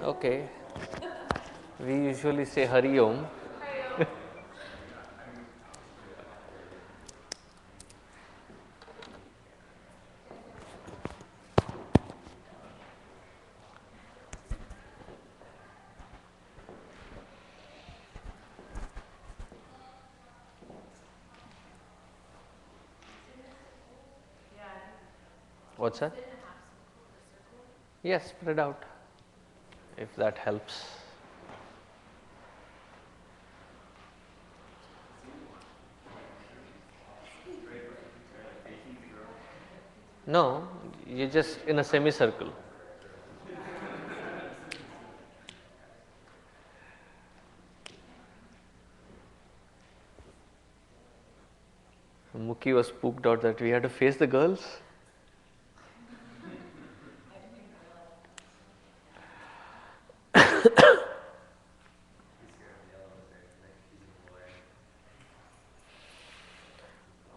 Okay, we usually say Hari Om. What's that? Yes, spread out if that helps. No, you're just in a semicircle. Muki was spooked out that we had to face the girls.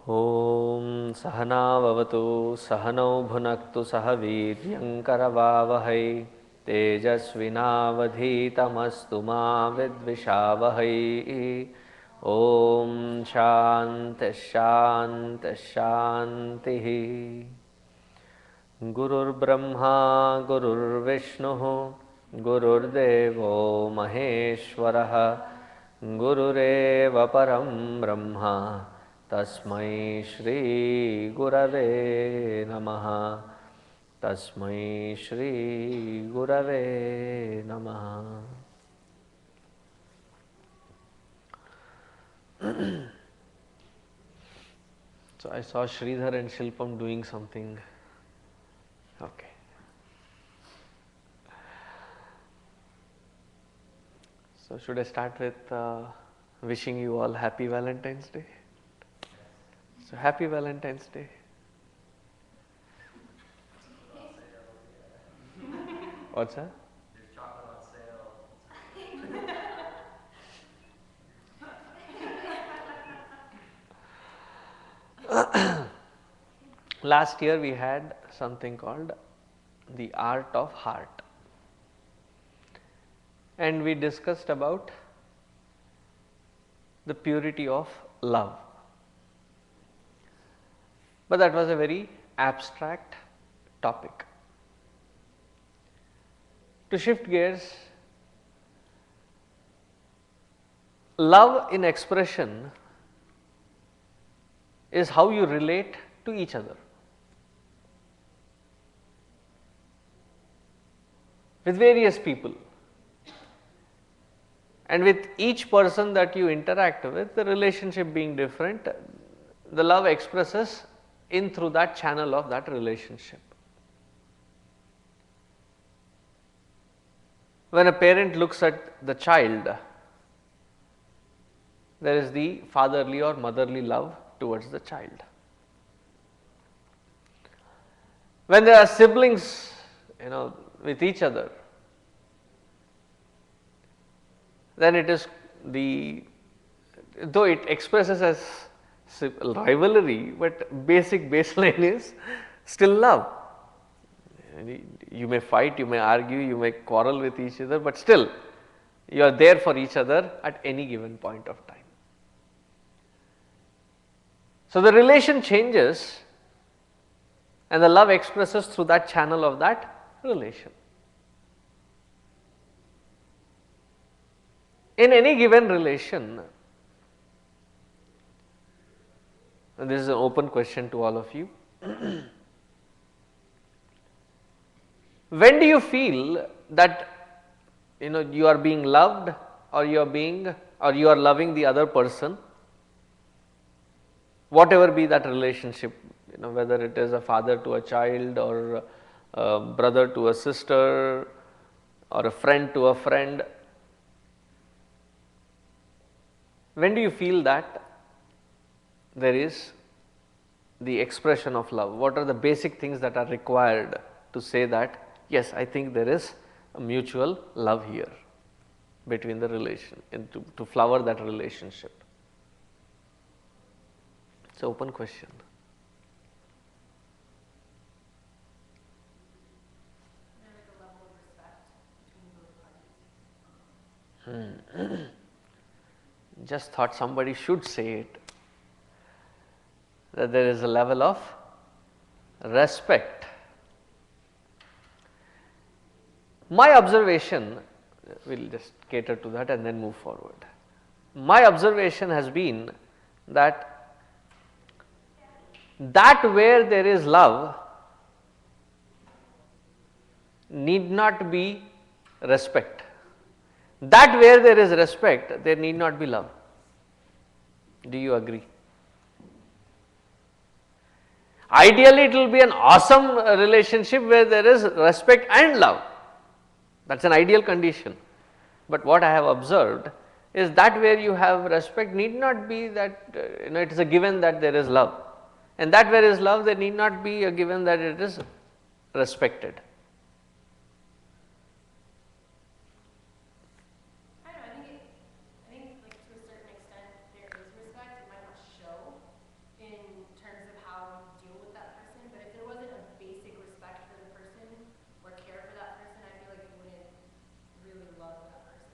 Om Sahana Vavatu Sahano Bhunaktu Sahaviryam Karavavahai Tejasvinavadhitamastu ma vidvishavahai. Om Shanti Shanti Shanti. Gurur Brahma Gurur Vishnu Gurur Devo Maheshwaraha Gurureva Param Brahma Tasmai Shri Gurave Namaha. Tasmai Shri Gurave Namaha. So I saw Sridhar and Shilpam doing something. Okay. So should I start with wishing you all happy Valentine's Day? So happy Valentine's Day. What's that? There's chocolate on sale. Last year we had something called the art of heart, and we discussed about the purity of love. But that was a very abstract topic. To shift gears, love in expression is how you relate to each other. With various people. And with each person that you interact with, the relationship being different, the love expresses in through that channel of that relationship. When a parent looks at the child, there is the fatherly or motherly love towards the child. When there are siblings, with each other, then it is though it expresses as rivalry, but basic baseline is still love. You may fight, you may argue, you may quarrel with each other, but still you are there for each other at any given point of time. So the relation changes and the love expresses through that channel of that relation. In any given relation, and this is an open question to all of you, when do you feel that you are being loved, or you are loving the other person, whatever be that relationship, whether it is a father to a child, or a brother to a sister, or a friend to a friend? When do you feel that there is the expression of love? What are the basic things that are required to say that, yes, I think there is a mutual love here between the relation, and to flower that relationship? It's an open question. Like a level of respect between both Just thought somebody should say it, that there is a level of respect. My observation, we will just cater to that and then move forward. My observation has been that where there is love need not be respect. That where there is respect, there need not be love. Do you agree? Ideally, it will be an awesome relationship where there is respect and love. That is an ideal condition. But what I have observed is that where you have respect need not be that it is a given that there is love, and that where is love there need not be a given that it is respected. I don't know, I think like to a certain extent there is respect. It might not show in terms of how you deal with that person, but if there wasn't a basic respect for the person or care for that person, I feel like you wouldn't really love that person.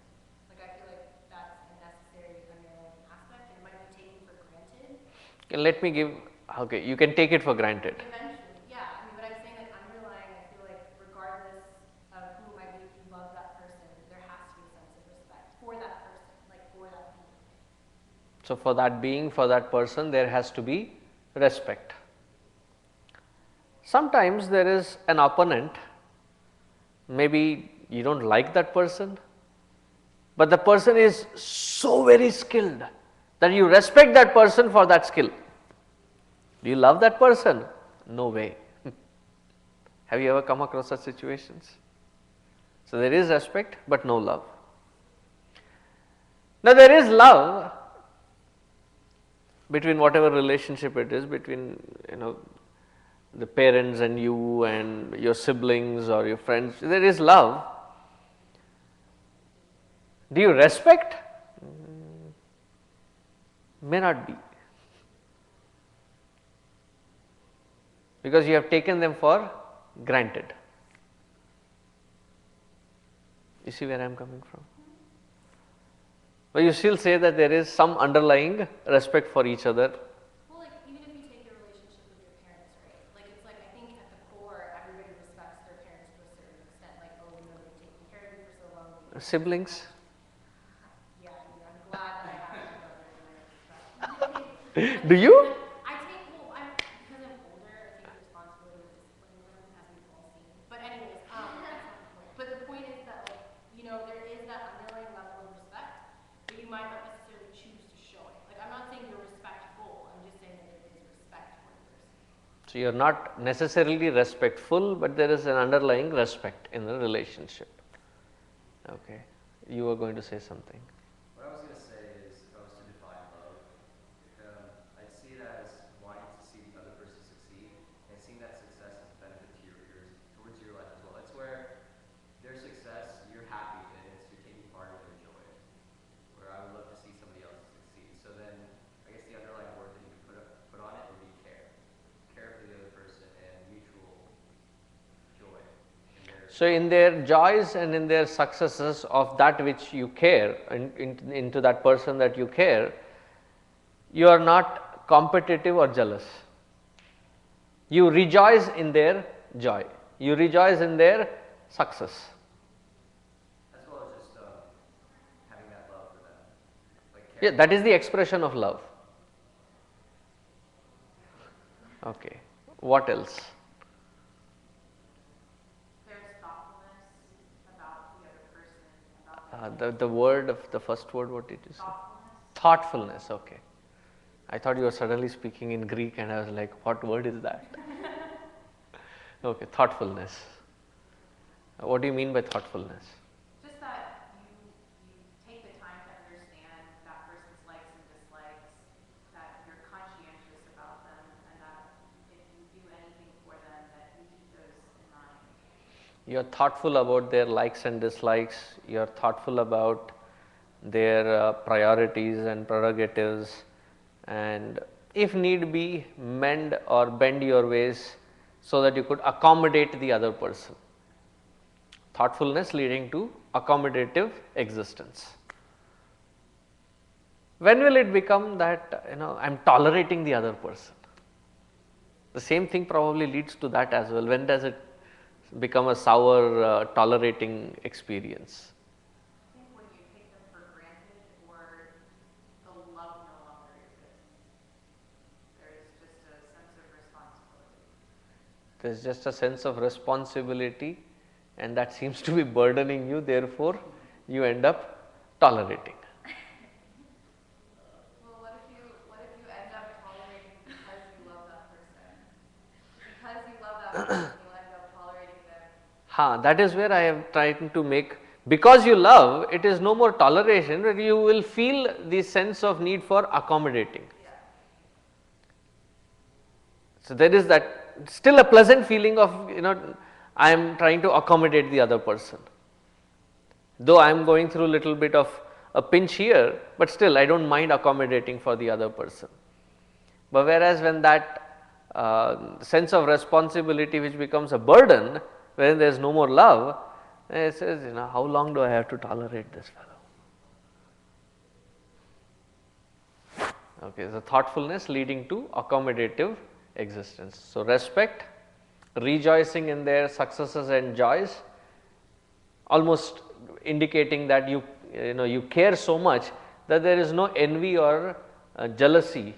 Like I feel like that's a necessary underlying aspect, and it might be taken for granted. Let me give, okay, you can take it for granted. Eventually, yeah. I mean, but I'm saying like underlying, I feel like regardless of who might be, if you love that person, there has to be a sense of respect for that person, like for that being. So, for that being, for that person, there has to be respect. Sometimes there is an opponent, maybe you do not like that person, but the person is so very skilled that you respect that person for that skill. Do you love that person? No way. Have you ever come across such situations? So, there is respect, but no love. Now, there is love between whatever relationship it is, between the parents and you and your siblings or your friends, there is love. Do you respect? May not be, because you have taken them for granted. You see where I am coming from? But you still say that there is some underlying respect for each other. Well, like even if you take your relationship with your parents, right? Like it's like I think at the core, everybody respects their parents to a certain extent. Like, oh, they've taken care of you for so long. Siblings? Yeah, I'm glad that I have a brother and I respect. Do you? I take, well, because I'm older, I take responsibility of disciplining them, as we've all seen. But anyways, that's not the point. But the point is that, like, there is that underlying level of respect, but you might not necessarily choose to show it. Like, I'm not saying you're respectful, I'm just saying that there is respect for the person. So, you are not necessarily respectful, but there is an underlying respect in the relationship. Okay, you were going to say something. What I was going to say is, if I was to define love, I'd see it as wanting to see the other person succeed and seeing that success as a benefit to towards your life as well. It's where their success, you're happy and you're taking part of their joy. Where I would love to see somebody else succeed. So then, I guess the underlying word that you could put on it would be care. Care for the other person and mutual joy. So, in their joys and in their successes of that which you care, into that person that you care, you are not competitive or jealous. You rejoice in their joy, you rejoice in their success. As well as just having that love for them. Like Yeah, that is the expression of love. Okay, what else? There's thoughtfulness about the other person, about The word of the first word, what did you say? thoughtfulness. Thoughtfulness, okay. I thought you were suddenly speaking in Greek and I was like, what word is that? Okay, thoughtfulness. What do you mean by thoughtfulness? Just that you take the time to understand that person's likes and dislikes, that you're conscientious about them, and that if you do anything for them, that you keep those in mind. You are thoughtful about their likes and dislikes, you are thoughtful about their priorities and prerogatives, and if need be, mend or bend your ways so that you could accommodate the other person. Thoughtfulness leading to accommodative existence. When will it become that I am tolerating the other person? The same thing probably leads to that as well. When does it become a sour tolerating experience? I think when you take them for granted or the love no longer exists. There's just a sense of responsibility. There is just a sense of responsibility, and that seems to be burdening you, therefore you end up tolerating. Well, what if you end up tolerating because you love that person? Because you love that person, you end up tolerating them. That is where I am trying to make, because you love, it is no more toleration, but you will feel the sense of need for accommodating. Yeah. So there is that still a pleasant feeling of I am trying to accommodate the other person. Though I am going through a little bit of a pinch here, but still I do not mind accommodating for the other person. But whereas when that sense of responsibility which becomes a burden, when there is no more love, it says, how long do I have to tolerate this fellow? Okay, so thoughtfulness leading to accommodative existence. So respect, rejoicing in their successes and joys, almost indicating that you care so much that there is no envy or jealousy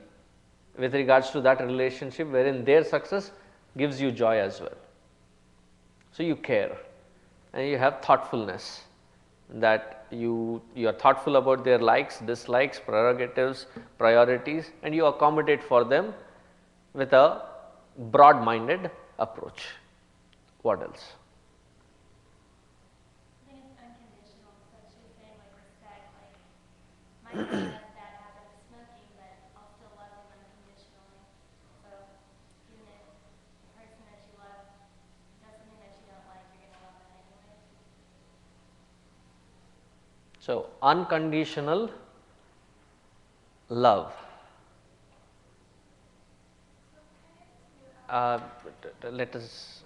with regards to that relationship, wherein their success gives you joy as well. So you care, and you have thoughtfulness, that you are thoughtful about their likes, dislikes, prerogatives, priorities, and you accommodate for them with a broad minded approach. What else? I think it's unconditional, so it's just saying like respect, like my son has a bad habit of smoking, but I'll still love him unconditionally. So even if the person that you love does something that you don't like, you're gonna love them anyway. So unconditional love. Let us.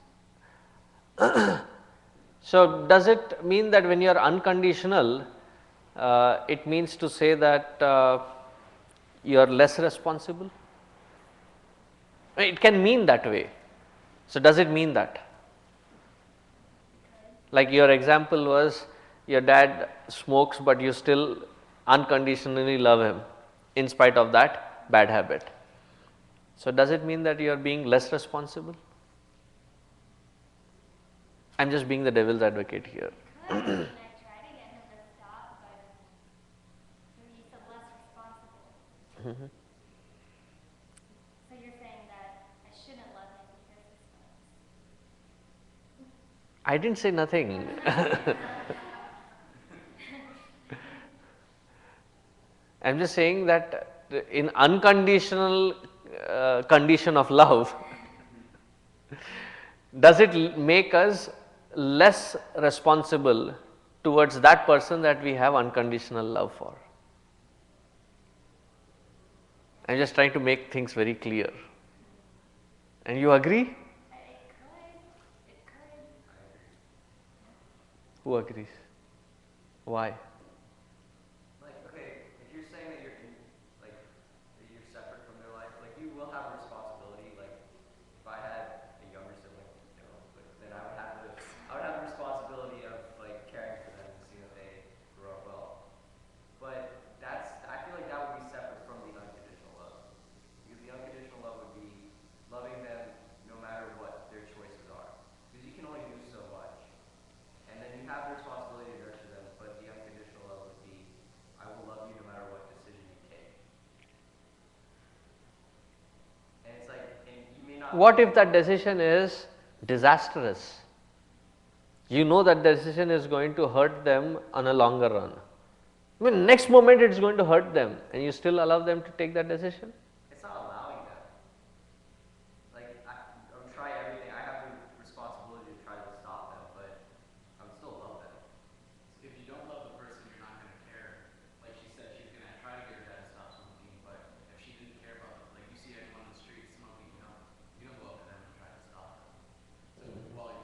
So does it mean that when you are unconditional, it means to say that you are less responsible? It can mean that way. So does it mean that? Like your example was, your dad smokes, but you still unconditionally love him in spite of that bad habit. So does it mean that you are being less responsible? I am just being the devil's advocate here. Could, and I try to get him to stop, but you said less responsible. So you're saying that I shouldn't love him because he smokes. I didn't say nothing. I am just saying that in unconditional condition of love, does it make us less responsible towards that person that we have unconditional love for? I am just trying to make things very clear. And you agree? It could. Who agrees? Why? Like, okay, if you're saying that you're like that you're separate from their life, like you will have a responsibility. Like, if I had a younger sibling, then I would have the responsibility of like caring for them and seeing that they grow up well. But I feel like that would be separate from the unconditional love. Because the unconditional love would be loving them no matter what their choices are. Because you can only do so much. And then you have the responsibility to nurture them, but the unconditional love would be, I will love you no matter what decision you take. And it's like, and you may not. What if that decision is disastrous? You know that decision is going to hurt them on a longer run. I mean, next moment it is going to hurt them, and you still allow them to take that decision? It's not allowing them. Like, I'm trying everything. I have the responsibility to try to stop them, but I would still love them. If you don't love the person, you're not going to care. Like she said, she's going to try to get her dad to stop smoking, but if she didn't care about it, like you see anyone on the street smoking, you don't go up to them and try to stop them. So while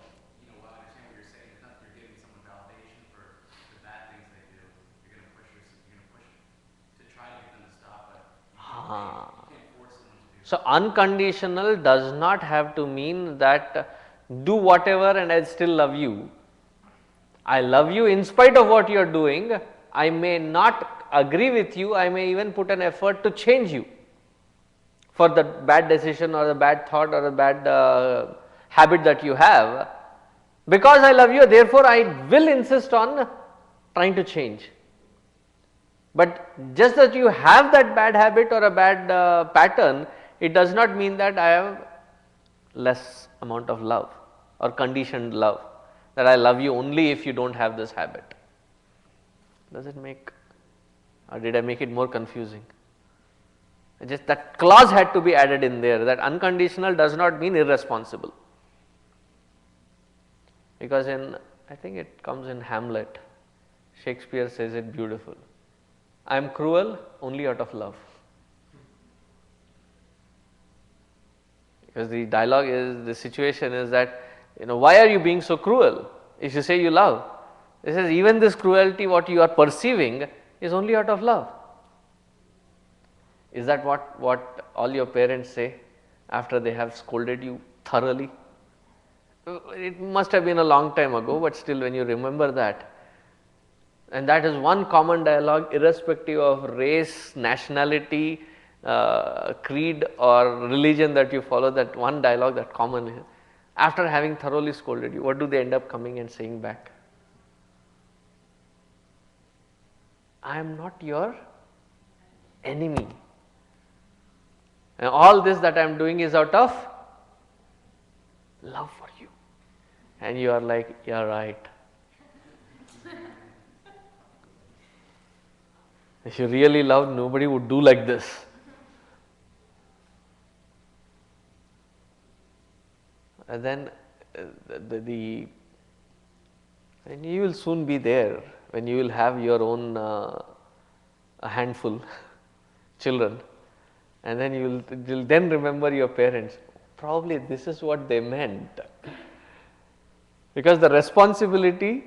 while I understand what you're saying, it's not that you're giving someone validation for the bad things they do. You're going to push to try to get them to So, unconditional does not have to mean that do whatever and I still love you. I love you in spite of what you are doing. I may not agree with you, I may even put an effort to change you for the bad decision or the bad thought or the bad habit that you have. Because I love you, therefore I will insist on trying to change. But just that you have that bad habit or a bad pattern, it does not mean that I have less amount of love or conditioned love, that I love you only if you do not have this habit. Does it make, or did I make it more confusing? Just that clause had to be added in there, that unconditional does not mean irresponsible. Because in, I think it comes in Hamlet, Shakespeare says it beautiful. I am cruel only out of love. Because the dialogue is, the situation is that, why are you being so cruel? If you say you love, it says even this cruelty what you are perceiving is only out of love. Is that what all your parents say after they have scolded you thoroughly? It must have been a long time ago, but still when you remember that, and that is one common dialogue irrespective of race, nationality, creed or religion that you follow, that one dialogue that common, after having thoroughly scolded you, what do they end up coming and saying back? I am not your enemy. And all this that I am doing is out of love for you. And you are like, yeah, right. If you really love, nobody would do like this. And then and you will soon be there when you will have your own a handful children, and then you'll then remember your parents. Probably this is what they meant, because the responsibility,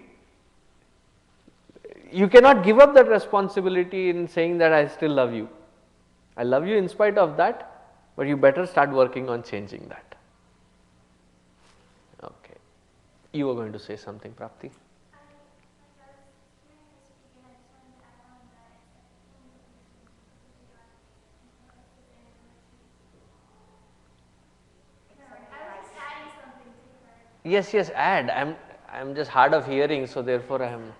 you cannot give up that responsibility in saying that I still love you. I love you in spite of that, but you better start working on changing that. Okay, you were going to say something, Prapti. Yes, add. I'm just hard of hearing, so therefore I am.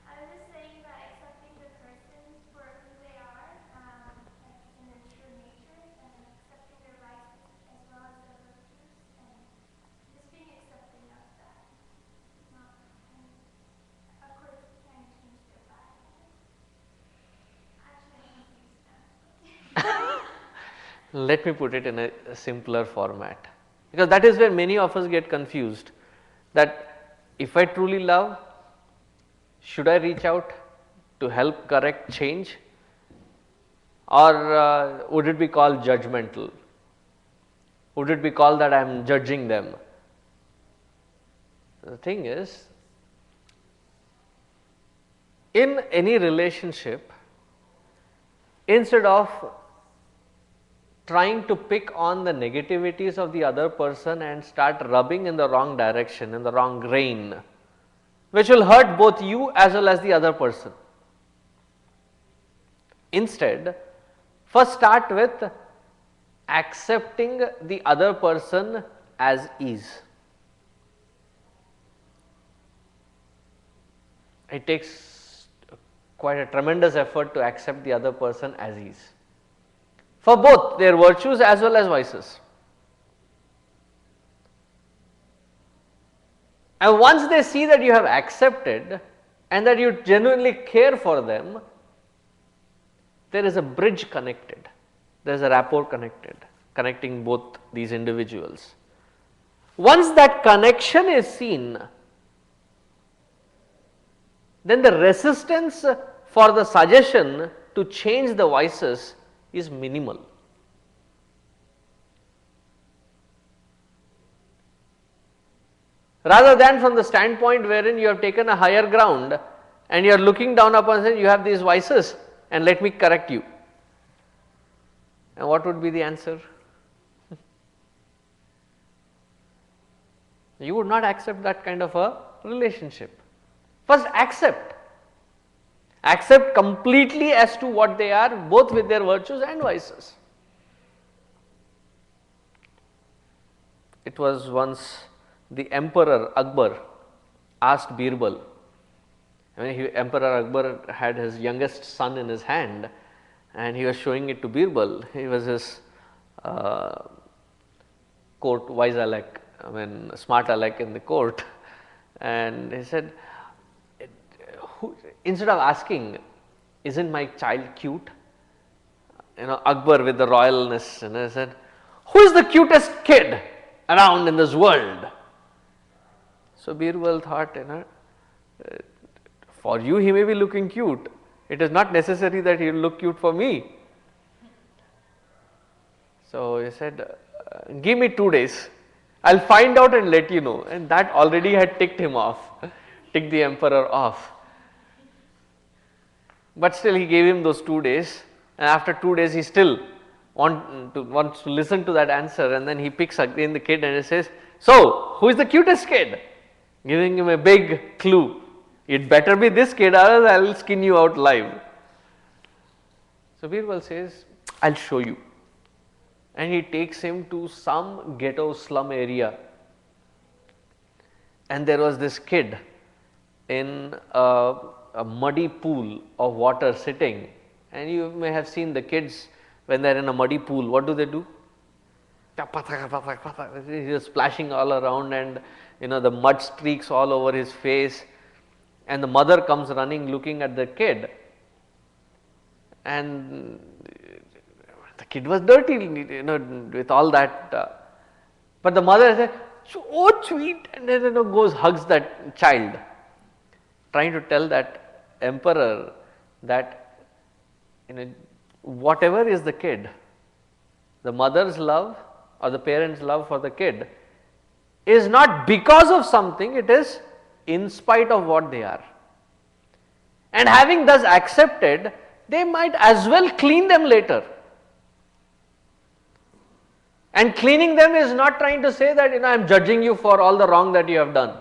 I was just saying that accepting the person for who they are, like in their true nature, and accepting their rights as well as their virtues, and just being accepting of that, not, of course, trying to change their bad habits. Actually, I don't use that. Let me put it in a simpler format, because that is where many of us get confused, that if I truly love, should I reach out to help correct change, or would it be called judgmental? Would it be called that I am judging them? The thing is, in any relationship, instead of trying to pick on the negativities of the other person and start rubbing in the wrong direction, in the wrong grain, which will hurt both you as well as the other person. Instead, first start with accepting the other person as is. It takes quite a tremendous effort to accept the other person as is, for both their virtues as well as vices. And once they see that you have accepted and that you genuinely care for them, there is a bridge connected, there is a rapport connected, connecting both these individuals. Once that connection is seen, then the resistance for the suggestion to change the vices is minimal. Rather than from the standpoint wherein you have taken a higher ground and you are looking down upon saying you have these vices and let me correct you. And what would be the answer? You would not accept that kind of a relationship. First accept. Accept completely as to what they are, both with their virtues and vices. It was once the Emperor Akbar asked Birbal, Emperor Akbar had his youngest son in his hand and he was showing it to Birbal. He was his court wise alec, smart alec in the court, and he said, instead of asking, isn't my child cute? Akbar with the royalness, and I said, who is the cutest kid around in this world? So Birbal thought, for you he may be looking cute. It is not necessary that he will look cute for me. So he said, give me 2 days. I'll find out and let you know. And that already had ticked him off, ticked the emperor off. But still he gave him those 2 days, and after 2 days he still wants to listen to that answer, and then he picks again the kid and he says, so who is the cutest kid? Giving him a big clue. It better be this kid, or else I will skin you out live. So Birbal says, I'll show you. And he takes him to some ghetto slum area. And there was this kid in a muddy pool of water sitting. And you may have seen the kids when they are in a muddy pool, what do they do? He is splashing all around, and the mud streaks all over his face. And the mother comes running looking at the kid, and the kid was dirty, with all that. But the mother said, oh sweet, and then goes hugs that child, trying to tell that emperor that whatever is the kid, the mother's love or the parent's love for the kid is not because of something, it is in spite of what they are. And having thus accepted, they might as well clean them later. And cleaning them is not trying to say that I am judging you for all the wrong that you have done.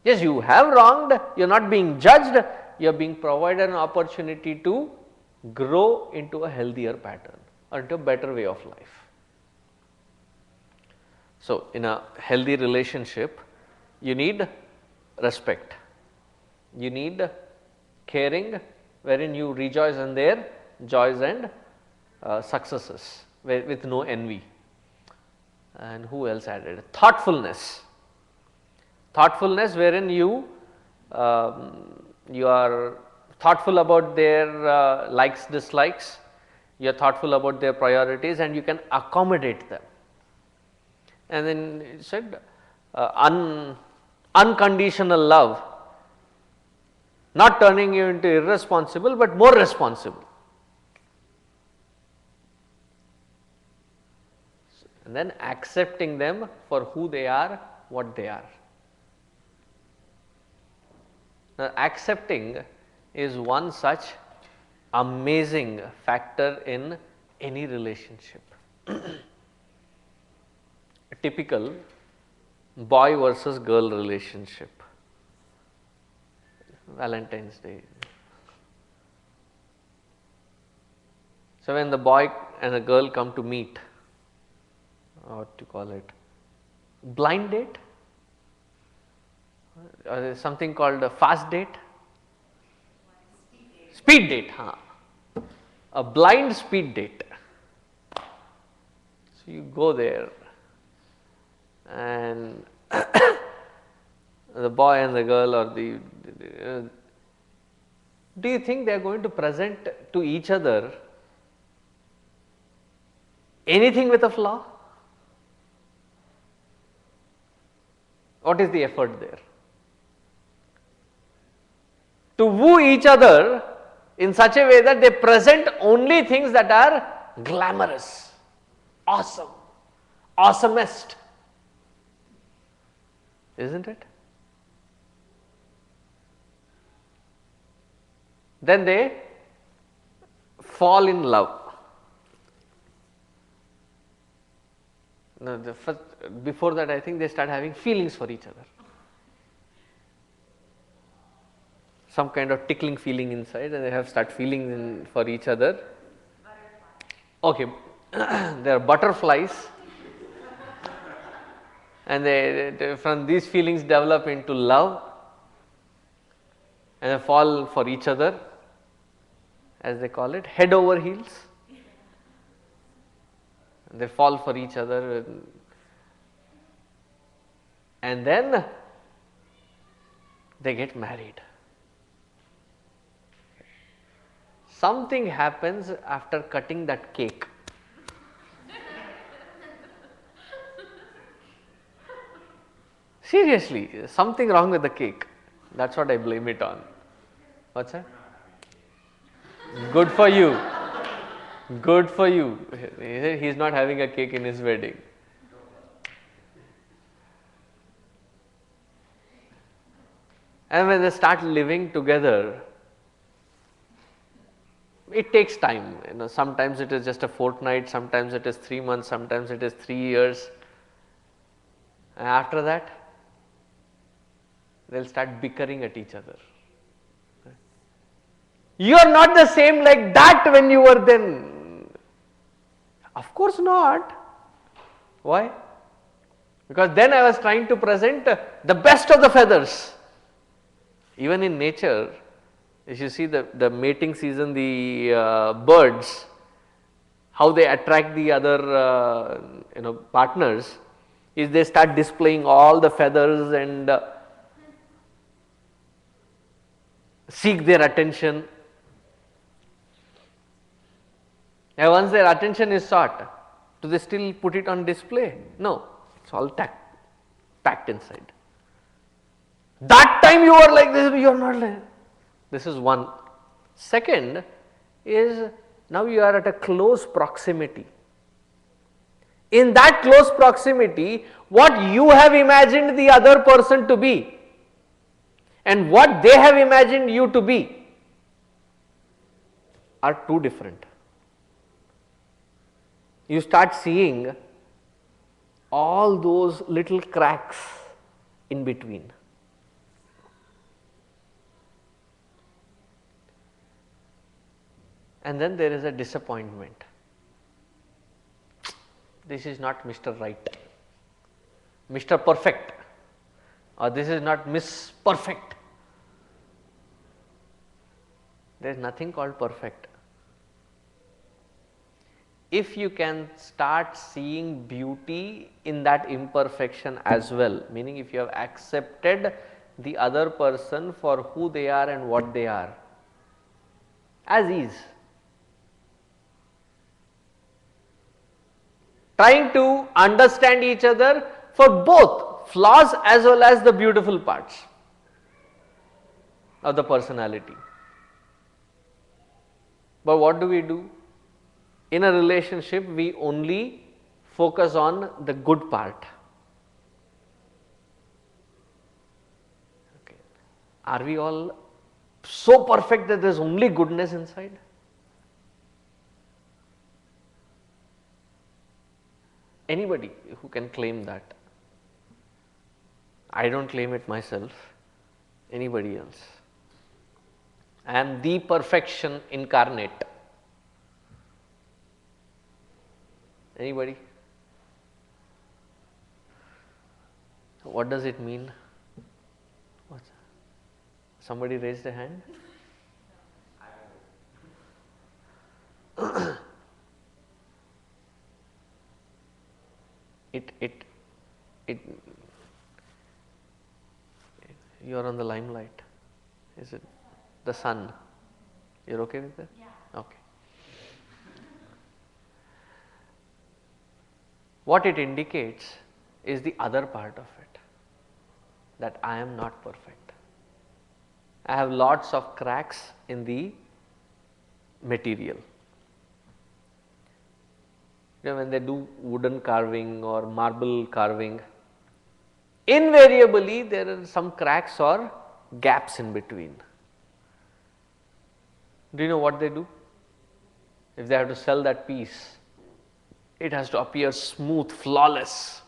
Yes, you have wronged, you are not being judged, you are being provided an opportunity to grow into a healthier pattern or into a better way of life. So, in a healthy relationship, you need respect, you need caring, wherein you rejoice in their joys and successes with no envy. And who else added? Thoughtfulness. Thoughtfulness wherein you are thoughtful about their likes, dislikes, you are thoughtful about their priorities, and you can accommodate them. And then it said unconditional love, not turning you into irresponsible, but more responsible. And then accepting them for who they are, what they are. Now, accepting is one such amazing factor in any relationship. A typical boy versus girl relationship. Valentine's Day. So, when the boy and the girl come to meet, what to call it, blind date, or there is something called a fast date, speed date, a blind speed date. So, you go there and the boy and the girl, or do you think they are going to present to each other anything with a flaw? What is the effort there? To woo each other in such a way that they present only things that are glamorous, awesome, awesomest. Isn't it? Then they fall in love. No, the first, before that I think they start having feelings for each other. Some kind of tickling feeling inside, and they have start feeling for each other. Okay, there are butterflies, and from these feelings develop into love, and they fall for each other, as they call it, head over heels. They fall for each other, and then they get married. Something happens after cutting that cake. Seriously, something wrong with the cake. That's what I blame it on. What's that? Good for you. Good for you. He is not having a cake in his wedding. And when they start living together, it takes time. Sometimes it is just a fortnight, sometimes it is 3 months, sometimes it is 3 years. And after that, they'll start bickering at each other. You are not the same like that when you were then. Of course not. Why? Because then I was trying to present the best of the feathers. Even in nature, if you see the mating season, the birds, how they attract the other partners, is they start displaying all the feathers and seek their attention. And once their attention is sought, do they still put it on display? No, it's all packed inside. That time you were like this, you are not like this. Is one. Second is, now you are at a close proximity. In that close proximity, what you have imagined the other person to be and what they have imagined you to be are two different. You start seeing all those little cracks in between. And then there is a disappointment. This is not Mr. Right, Mr. Perfect, or this is not Miss Perfect. There is nothing called perfect. If you can start seeing beauty in that imperfection as well, meaning if you have accepted the other person for who they are and what they are, as is, trying to understand each other for both flaws as well as the beautiful parts of the personality. But what do? In a relationship, we only focus on the good part. Okay. Are we all so perfect that there is only goodness inside? Anybody who can claim that? I don't claim it myself. Anybody else? I am the perfection incarnate. Anybody? What does it mean? What's that? Somebody raised a hand? You are on the limelight. Is it the sun? You're okay with that? Yeah. Okay. What it indicates is the other part of it, that I am not perfect. I have lots of cracks in the material. When they do wooden carving or marble carving, invariably there are some cracks or gaps in between. Do you know what they do? If they have to sell that piece, It has to appear smooth, flawless.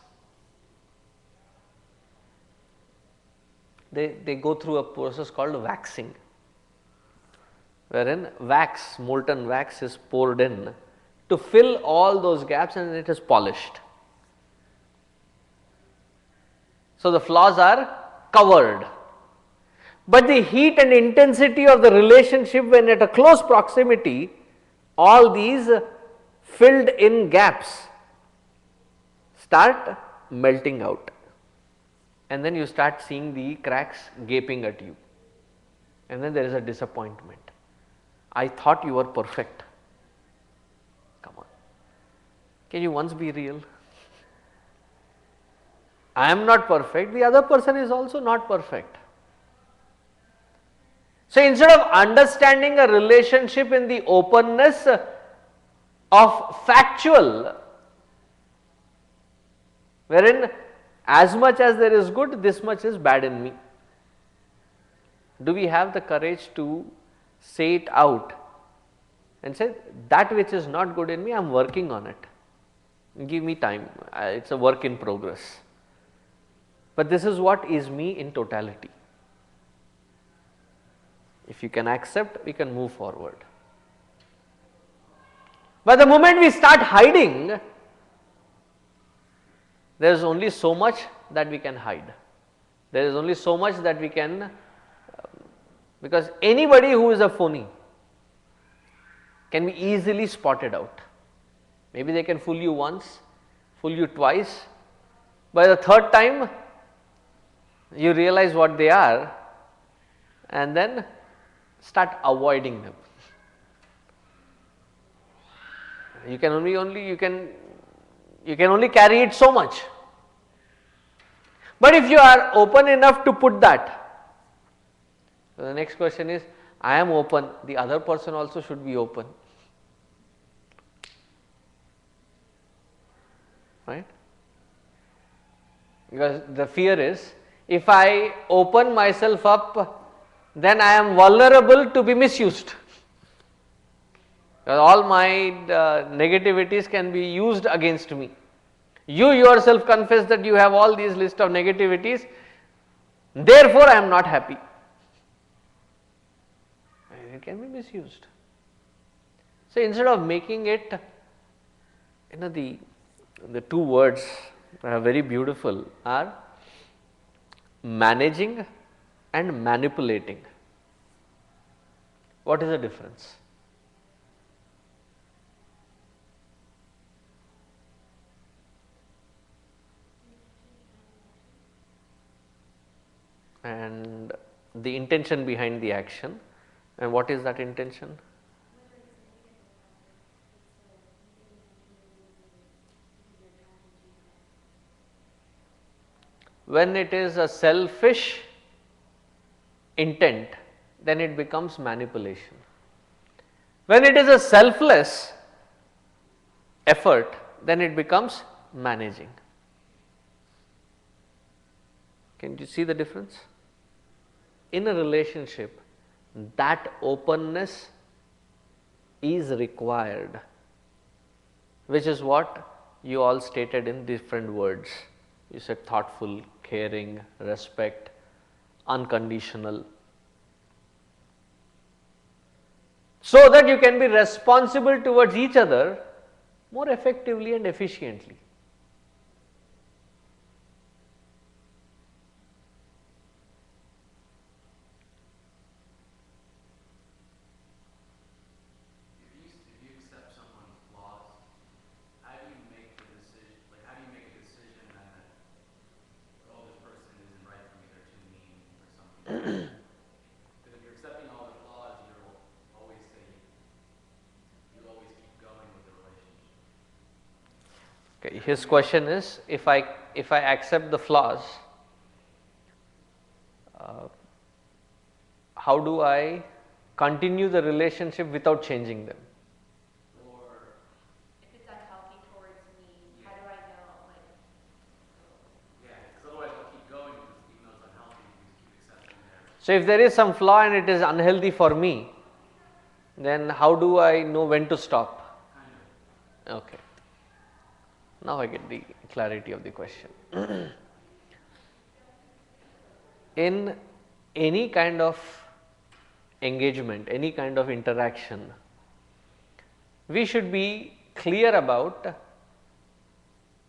They go through a process called waxing, wherein wax, molten wax is poured in to fill all those gaps and it is polished. So, the flaws are covered, but the heat and intensity of the relationship when at a close proximity, all these filled in gaps start melting out, and then you start seeing the cracks gaping at you, and then there is a disappointment. I thought you were perfect. Come on, can you once be real? I am not perfect, the other person is also not perfect. So, instead of understanding a relationship in the openness of factual, wherein as much as there is good, this much is bad in me, do we have the courage to say it out and say that which is not good in me, I am working on it, give me time, it is a work in progress, but this is what is me in totality. If you can accept, we can move forward. But the moment we start hiding, there is only so much that we can hide. There is only so much that we can, because anybody who is a phony can be easily spotted out. Maybe they can fool you once, fool you twice, by the third time you realize what they are and then start avoiding them. You can only carry it so much. But if you are open enough to put that, so the next question is, I am open, the other person also should be open, right? Because the fear is, if I open myself up, then I am vulnerable to be misused. All my negativities can be used against me. You yourself confess that you have all these list of negativities, therefore I am not happy. It can be misused. So, instead of making it, the two words that are very beautiful are managing and manipulating. What is the difference? And the intention behind the action, and what is that intention? When it is a selfish intent, then it becomes manipulation. When it is a selfless effort, then it becomes managing. Can you see the difference? In a relationship, that openness is required, which is what you all stated in different words. You said thoughtful, caring, respect, unconditional. So that you can be responsible towards each other more effectively and efficiently. If you accept someone's flaws, how do you make the decision? Like, how do you make a decision that, oh, this person isn't right for me, they're too mean or something? Because if you're accepting all their flaws, you'll always keep going with the relationship. Okay, his question is, if I accept the flaws, how do I continue the relationship without changing them? Or, If it's unhealthy towards me, how do I know, like, yeah, because otherwise they'll keep going, even though it's unhealthy, you just keep accepting their. So, if there is some flaw and it is unhealthy for me, then how do I know when to stop? Kind of. Okay. Now I get the clarity of the question. In any kind of engagement, any kind of interaction, we should be clear about,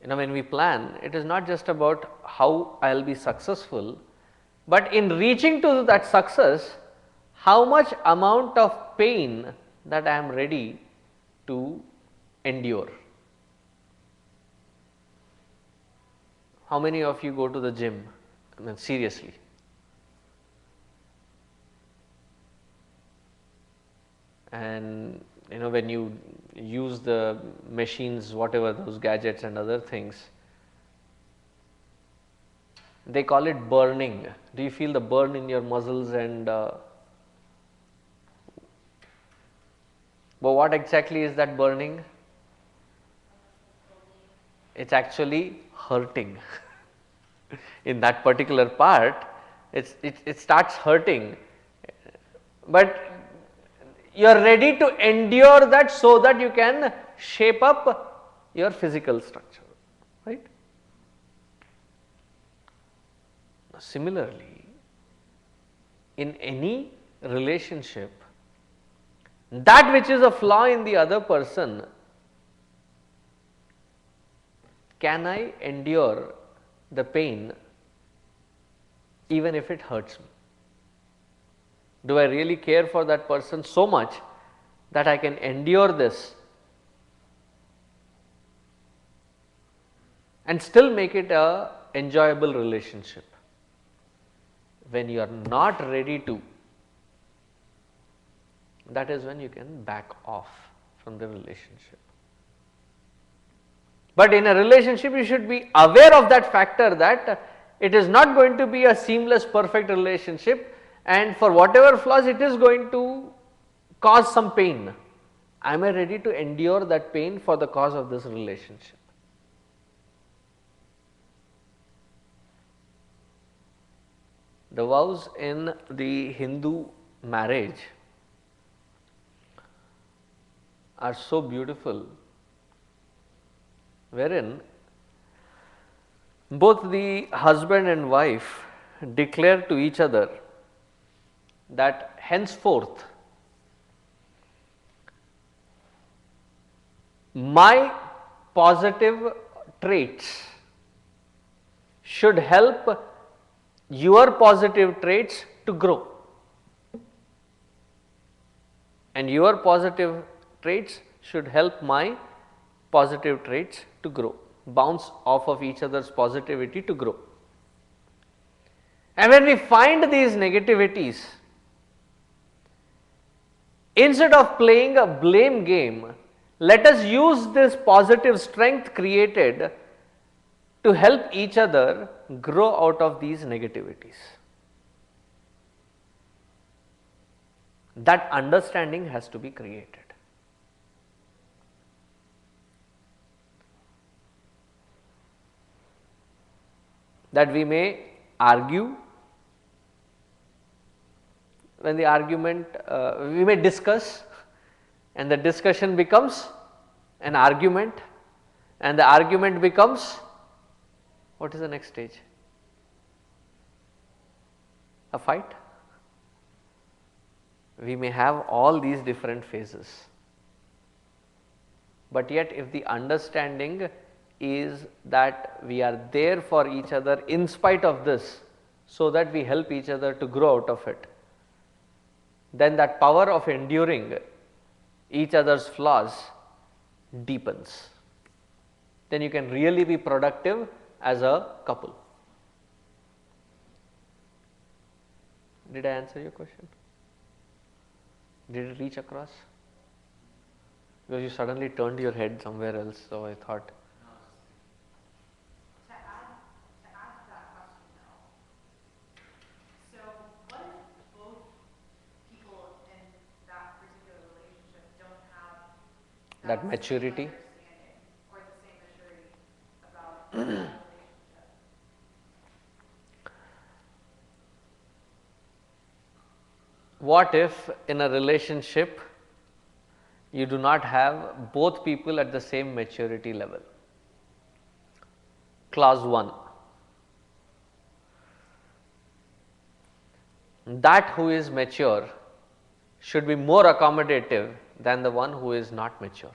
when we plan, it is not just about how I will be successful, but in reaching to that success, how much amount of pain that I am ready to endure. How many of you go to the gym? Seriously. And when you use the machines, whatever those gadgets and other things, they call it burning. Do you feel the burn in your muscles? And but what exactly is that burning? It's actually hurting. In that particular part, it starts hurting, but you are ready to endure that so that you can shape up your physical structure, right? Similarly, in any relationship, that which is a flaw in the other person, can I endure the pain even if it hurts me? Do I really care for that person so much that I can endure this and still make it a enjoyable relationship? When you are not ready to, that is when you can back off from the relationship. But in a relationship, you should be aware of that factor, that it is not going to be a seamless, perfect relationship, and for whatever flaws, it is going to cause some pain. Am I ready to endure that pain for the cause of this relationship? The vows in the Hindu marriage are so beautiful, wherein both the husband and wife declare to each other that henceforth my positive traits should help your positive traits to grow, and your positive traits should help my positive traits to grow, bounce off of each other's positivity to grow. And when we find these negativities, instead of playing a blame game, let us use this positive strength created to help each other grow out of these negativities. That understanding has to be created. That we may argue, when the argument, we may discuss, and the discussion becomes an argument, and the argument becomes, what is the next stage? A fight. We may have all these different phases, but yet if the understanding is that we are there for each other in spite of this, so that we help each other to grow out of it, then that power of enduring each other's flaws deepens. Then you can really be productive as a couple. Did I answer your question? Did it reach across? Because you suddenly turned your head somewhere else, so I thought. To add to that question though, so what if both people in that particular relationship don't have That same maturity? understanding or the same maturity about that relationship? What if in a relationship you do not have both people at the same maturity level? Clause 1. That who is mature should be more accommodative than the one who is not mature.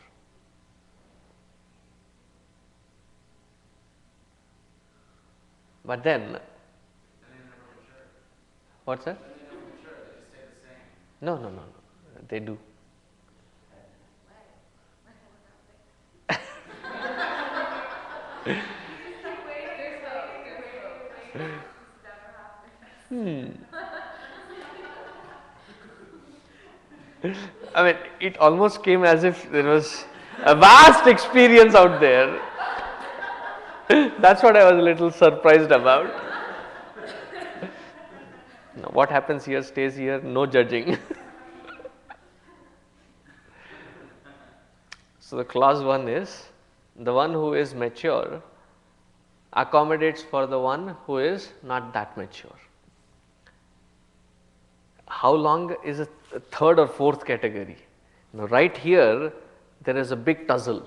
But then, what's that? No, no, no, no, they do. I mean, it almost came as if there was a vast experience out there. That's what I was a little surprised about. Now, what happens here stays here, no judging. So, the clause 1 is the one who is mature accommodates for the one who is not that mature. How long is a third or fourth category? Now, right here there is a big tussle.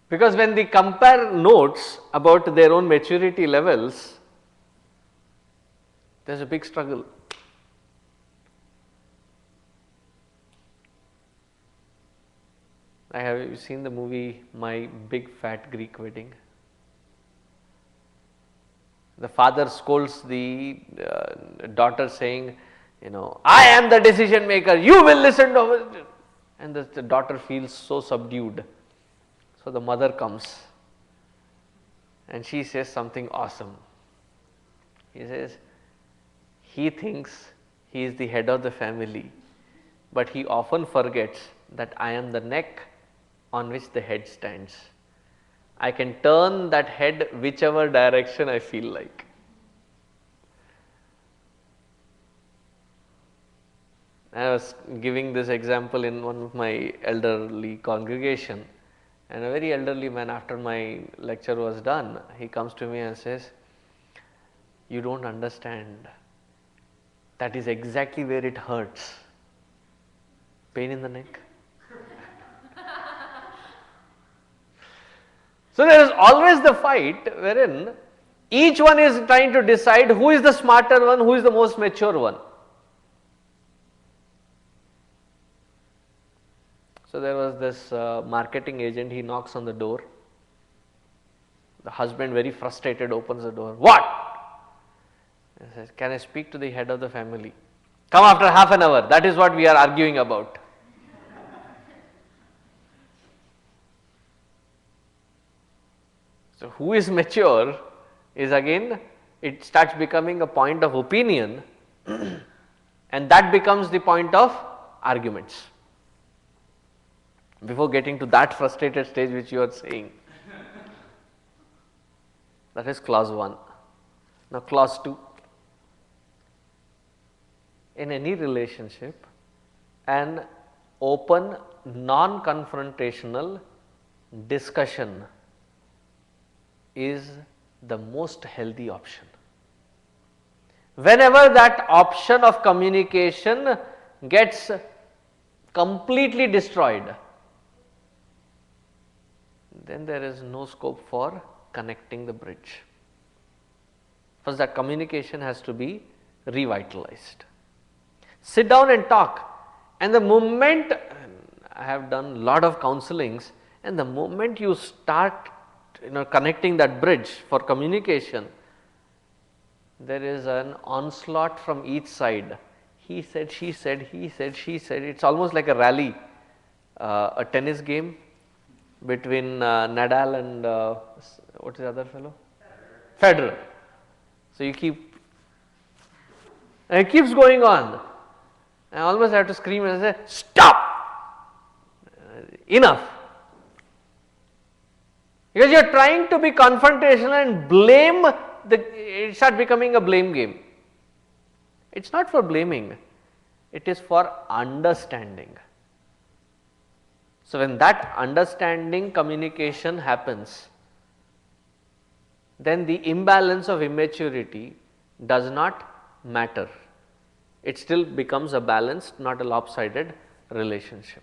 Because when they compare notes about their own maturity levels, there is a big struggle. Have you seen the movie My Big Fat Greek Wedding? The father scolds the daughter saying, I am the decision maker, you will listen to me. And the daughter feels so subdued. So the mother comes and she says something awesome. He says, he thinks he is the head of the family, but he often forgets that I am the neck on which the head stands. I can turn that head whichever direction I feel like. I was giving this example in one of my elderly congregation, and a very elderly man, after my lecture was done, he comes to me and says, you don't understand, that is exactly where it hurts. Pain in the neck. So there is always the fight wherein each one is trying to decide who is the smarter one, who is the most mature one. So there was this marketing agent, he knocks on the door. The husband, very frustrated, opens the door. What? He says, can I speak to the head of the family? Come after half an hour, that is what we are arguing about. So who is mature is again, it starts becoming a point of opinion and that becomes the point of arguments. Before getting to that frustrated stage which you are saying. That is clause 1. Now clause 2. In any relationship, an open, non-confrontational discussion is the most healthy option. Whenever that option of communication gets completely destroyed, then there is no scope for connecting the bridge. First, that communication has to be revitalized. Sit down and talk, and the moment, I have done a lot of counselings, and the moment you start connecting that bridge for communication, there is an onslaught from each side. He said, she said, he said, she said. It's almost like a rally, a tennis game between Nadal and what's the other fellow? Federer. So you keep, and it keeps going on. I almost have to scream and say, stop! Enough! Because you are trying to be confrontational and blame, it starts becoming a blame game. It's not for blaming, it is for understanding. So when that understanding communication happens, then the imbalance of immaturity does not matter. It still becomes a balanced, not a lopsided relationship.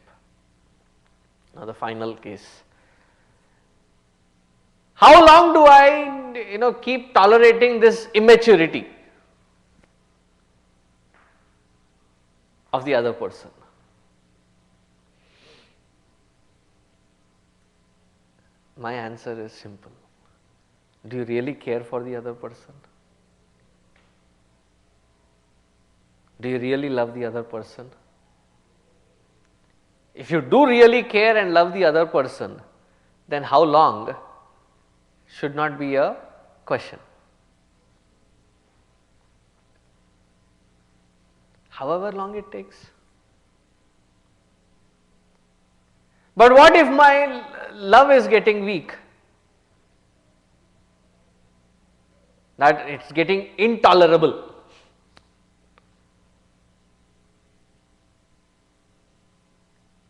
Now the final case. How long do I keep tolerating this immaturity of the other person? My answer is simple. Do you really care for the other person? Do you really love the other person? If you do really care and love the other person, then how long should not be a question. However long it takes. But what if my love is getting weak? That it's getting intolerable.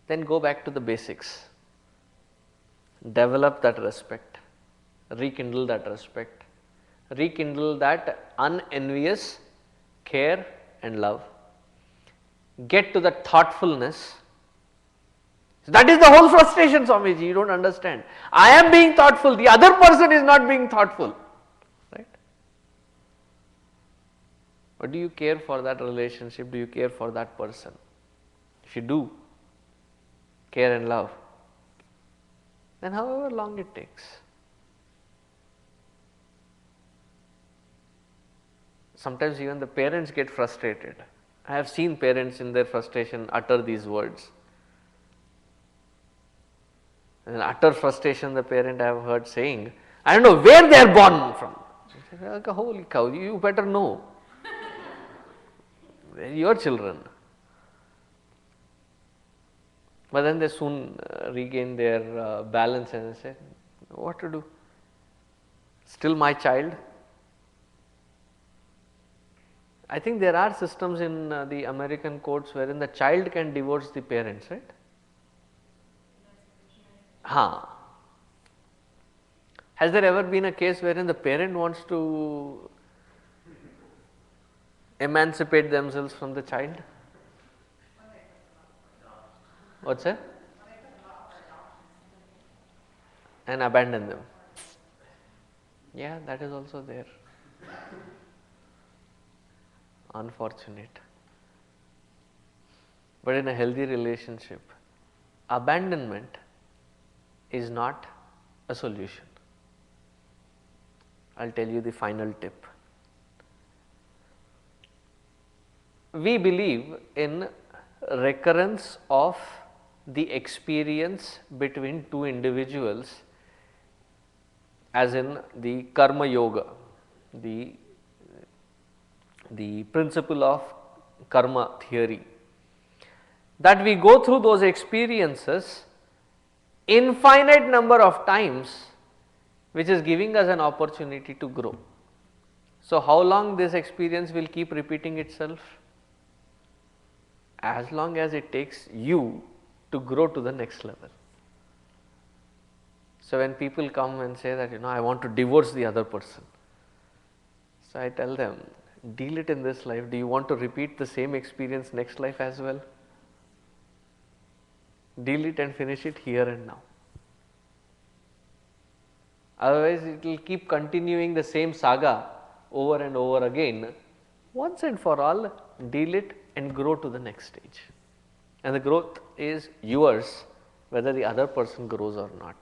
Then go back to the basics. Develop that respect. Rekindle that respect. Rekindle that unenvious care and love. Get to the thoughtfulness. That is the whole frustration, Swamiji. You don't understand. I am being thoughtful, the other person is not being thoughtful. Right? But do you care for that relationship? Do you care for that person? If you do, care and love, then however long it takes. Sometimes even the parents get frustrated. I have seen parents in their frustration utter these words. In utter frustration, the parent I have heard saying, I don't know where they are born from. I say, holy cow, you better know. They are your children. But then they soon regain their balance and say, what to do? Still my child. I think there are systems in the American courts wherein the child can divorce the parents, right? Has there ever been a case wherein the parent wants to emancipate themselves from the child? What's that? And abandon them. Yeah, that is also there. Unfortunate. But in a healthy relationship, abandonment is not a solution. I'll tell you the final tip. We believe in recurrence of the experience between two individuals, as in the karma yoga, the principle of karma theory, that we go through those experiences infinite number of times, which is giving us an opportunity to grow. So, how long this experience will keep repeating itself? As long as it takes you to grow to the next level. So, when people come and say that I want to divorce the other person, so I tell them, deal it in this life. Do you want to repeat the same experience next life as well? Deal it and finish it here and now. Otherwise, it will keep continuing the same saga over and over again. Once and for all, deal it and grow to the next stage. And the growth is yours, whether the other person grows or not.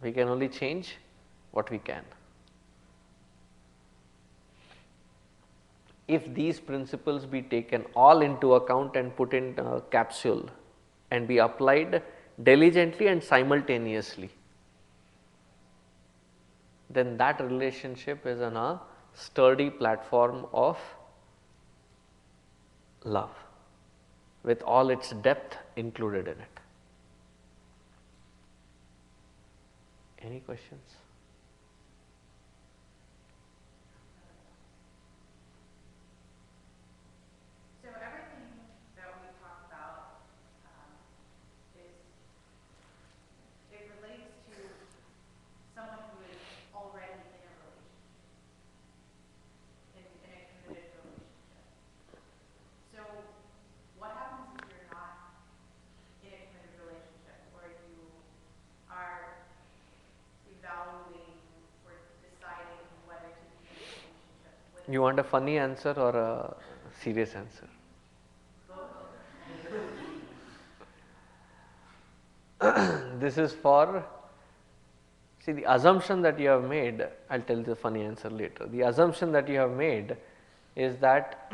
We can only change what we can. If these principles be taken all into account and put in a capsule and be applied diligently and simultaneously, then that relationship is on a sturdy platform of love with all its depth included in it. Any questions? So everything that we talk about it relates to someone who is already in a relationship, in a committed relationship. So You want a funny answer or a serious answer? This is for, see, the assumption that you have made, I will tell you the funny answer later. The assumption that you have made is that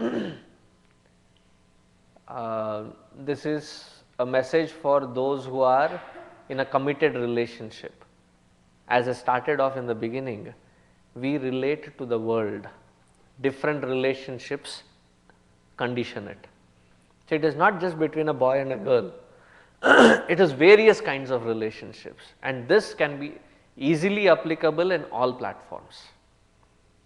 this is a message for those who are in a committed relationship. As I started off in the beginning, we relate to the world. Different relationships condition it. So, it is not just between a boy and a girl, it is various kinds of relationships, and this can be easily applicable in all platforms.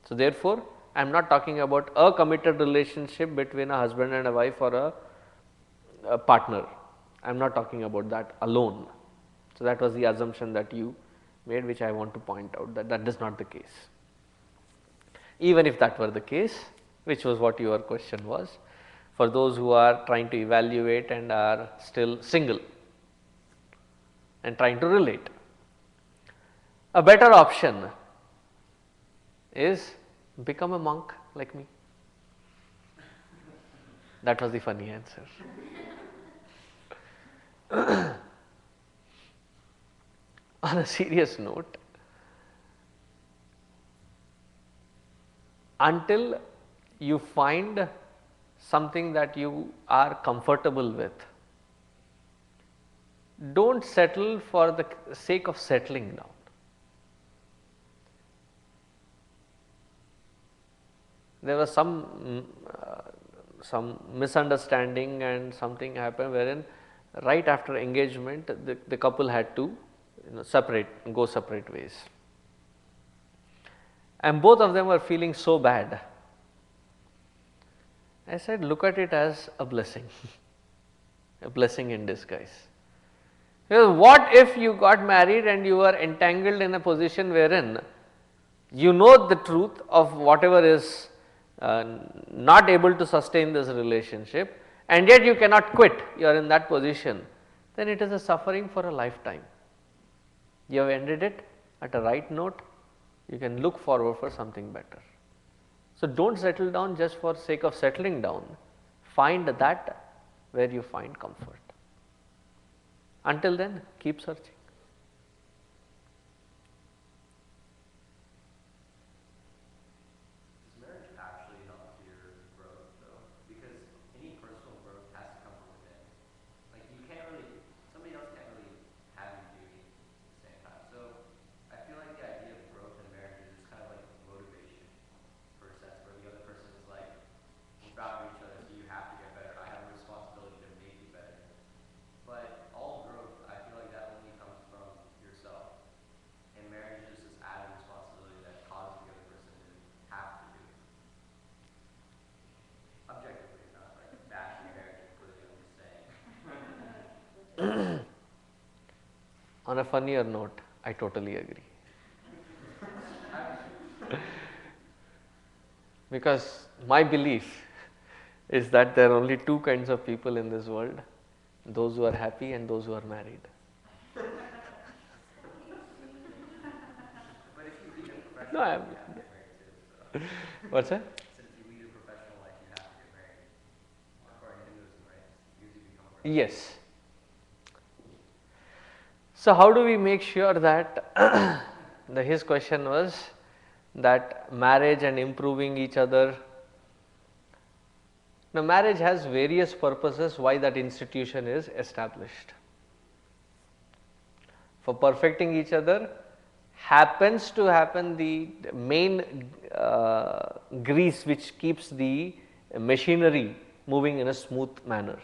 So, therefore, I am not talking about a committed relationship between a husband and a wife or a partner. I am not talking about that alone. So, that was the assumption that you made, which I want to point out that that is not the case. Even if that were the case, which was what your question was, for those who are trying to evaluate and are still single and trying to relate, a better option is become a monk like me. That was the funny answer. On a serious note, until you find something that you are comfortable with, do not settle for the sake of settling down. There was some misunderstanding and something happened wherein right after engagement the couple had to go separate ways, and both of them were feeling so bad. I said, look at it as a blessing, a blessing in disguise. Because what if you got married and you were entangled in a position wherein you know the truth of whatever is not able to sustain this relationship, and yet you cannot quit, you are in that position, then it is a suffering for a lifetime. You have ended it at a right note, you can look forward for something better. So, do not settle down just for sake of settling down, find that where you find comfort. Until then, keep searching. Does marriage actually help your growth though? Because any personal growth has to come from within. Like you can't really, somebody else can't really have you do it at the same time. So I feel like the idea of growth in marriage is kind of like motivation for a sense where the other person is like, we value each other, so you have to get better. I have a responsibility to make you better. But all growth, I feel like that only comes from yourself. And marriage is just this added responsibility that causes the other person to have to do it. Objectively, not like bashing marriage completely, I'm just saying. On a funnier note, I totally agree. Because my belief is that there are only two kinds of people in this world, those who are happy and those who are married. But if you lead a professional No, I life, am. you have to get married too. So. What's that? Since you lead a professional life, you have to get married. According to Hinduism, right? You usually become a professional. Yes. So, how do we make sure that his question was that marriage and improving each other. Now, marriage has various purposes why that institution is established. For perfecting each other, happens to happen the main grease which keeps the machinery moving in a smooth manner.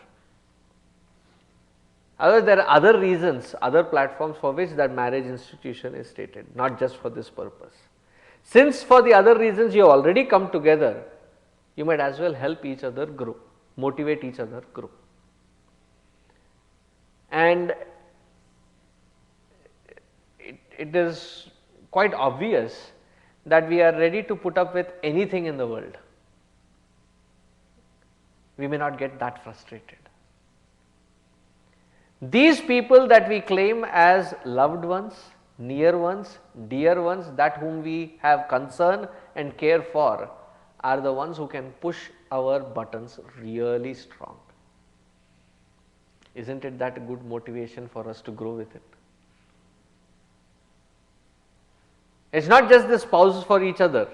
However, there are other reasons, other platforms for which that marriage institution is stated, not just for this purpose. Since for the other reasons you have already come together, you might as well help each other grow, motivate each other grow. And it is quite obvious that we are ready to put up with anything in the world. We may not get that frustrated. These people that we claim as loved ones, near ones, dear ones, that whom we have concern and care for, are the ones who can push our buttons really strong. Isn't it that a good motivation for us to grow with it? It's not just the spouses for each other.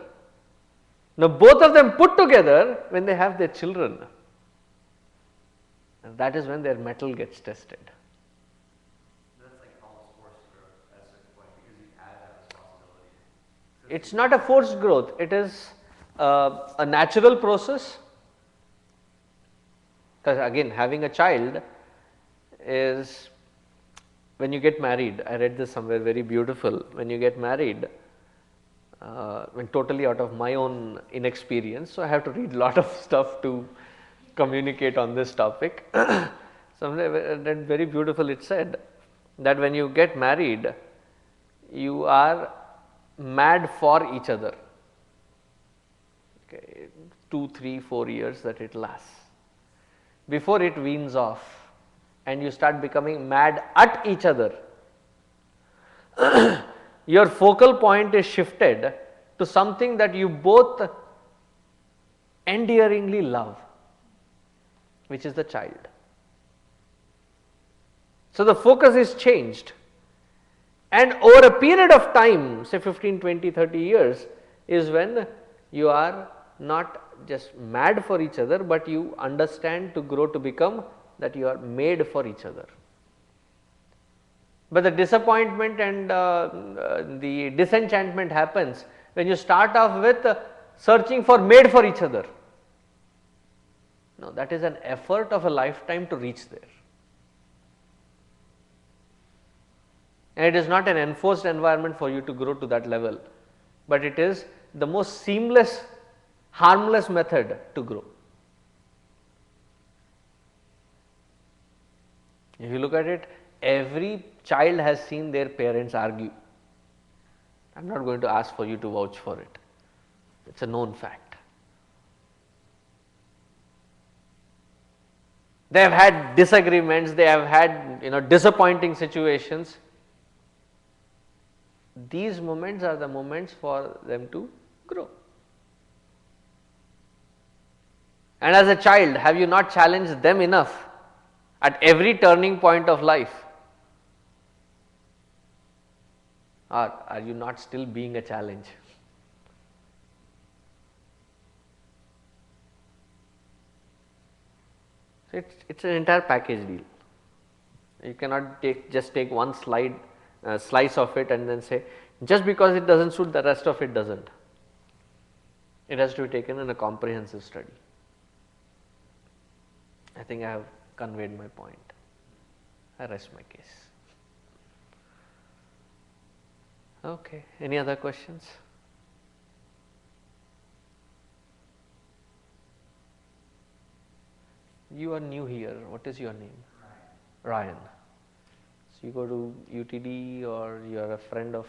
Now both of them put together when they have their children. And that is when their mettle gets tested. That's like almost forced growth at a certain point because you add that responsibility. It's not a forced growth, it is a natural process. Because again, having a child is, when you get married, I read this somewhere very beautiful, when you get married, when totally out of my own inexperience, so I have to read a lot of stuff to communicate on this topic. Somewhere read very beautiful, it said that when you get married, you are mad for each other. Okay, 2, 3, 4 years that it lasts. Before it weans off and you start becoming mad at each other, your focal point is shifted to something that you both endearingly love, which is the child. So the focus is changed, and over a period of time, say 15, 20, 30 years, is when you are not just mad for each other, but you understand to grow to become that you are made for each other. But the disappointment and the disenchantment happens when you start off with searching for made for each other. No, that is an effort of a lifetime to reach there. And it is not an enforced environment for you to grow to that level, but it is the most seamless, harmless method to grow. If you look at it, every child has seen their parents argue. I am not going to ask for you to vouch for it. It is a known fact. They have had disagreements, they have had disappointing situations. These moments are the moments for them to grow. And as a child, have you not challenged them enough at every turning point of life? Or are you not still being a challenge? So it's an entire package deal. You cannot just take one slice of it and then say, just because it doesn't suit, the rest of it doesn't. It has to be taken in a comprehensive study. I think I have conveyed my point. I rest my case. Okay, any other questions? You are new here. What is your name? Ryan. So you go to UTD or you are a friend of?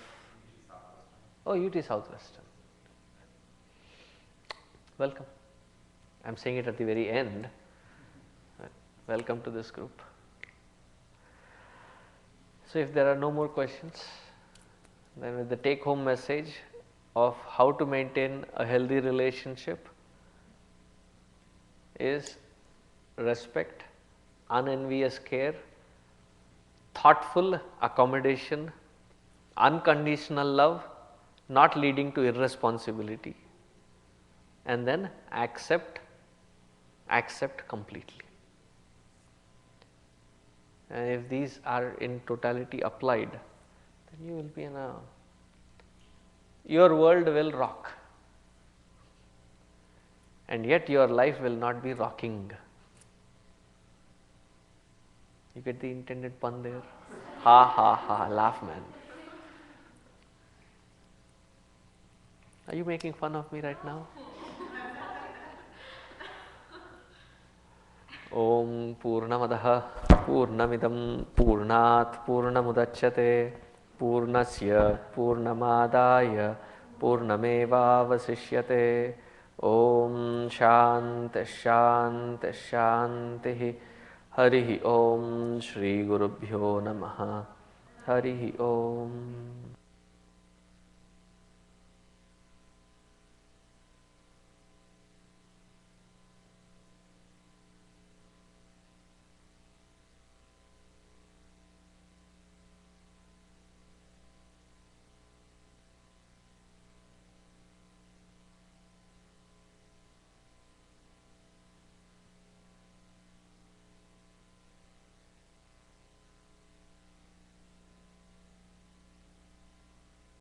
Oh, UT Southwestern. Welcome. I am saying it at the very end. Welcome to this group. So if there are no more questions, then with the take home message of how to maintain a healthy relationship is respect, unenvious care, thoughtful accommodation, unconditional love, not leading to irresponsibility, and then accept completely. And if these are in totality applied, then you will be your world will rock, and yet your life will not be rocking. You get the intended pun there? Ha ha ha, laugh man. Are you making fun of me right now? Om Purnamadaha Purnamidam Purnat Purnamudachyate Purnasya Purnamadaya Purnameva Vasishyate. Om Shanti Shanti Shanti. Harihi Om Shri Gurubhyo Namaha. Harihi Om.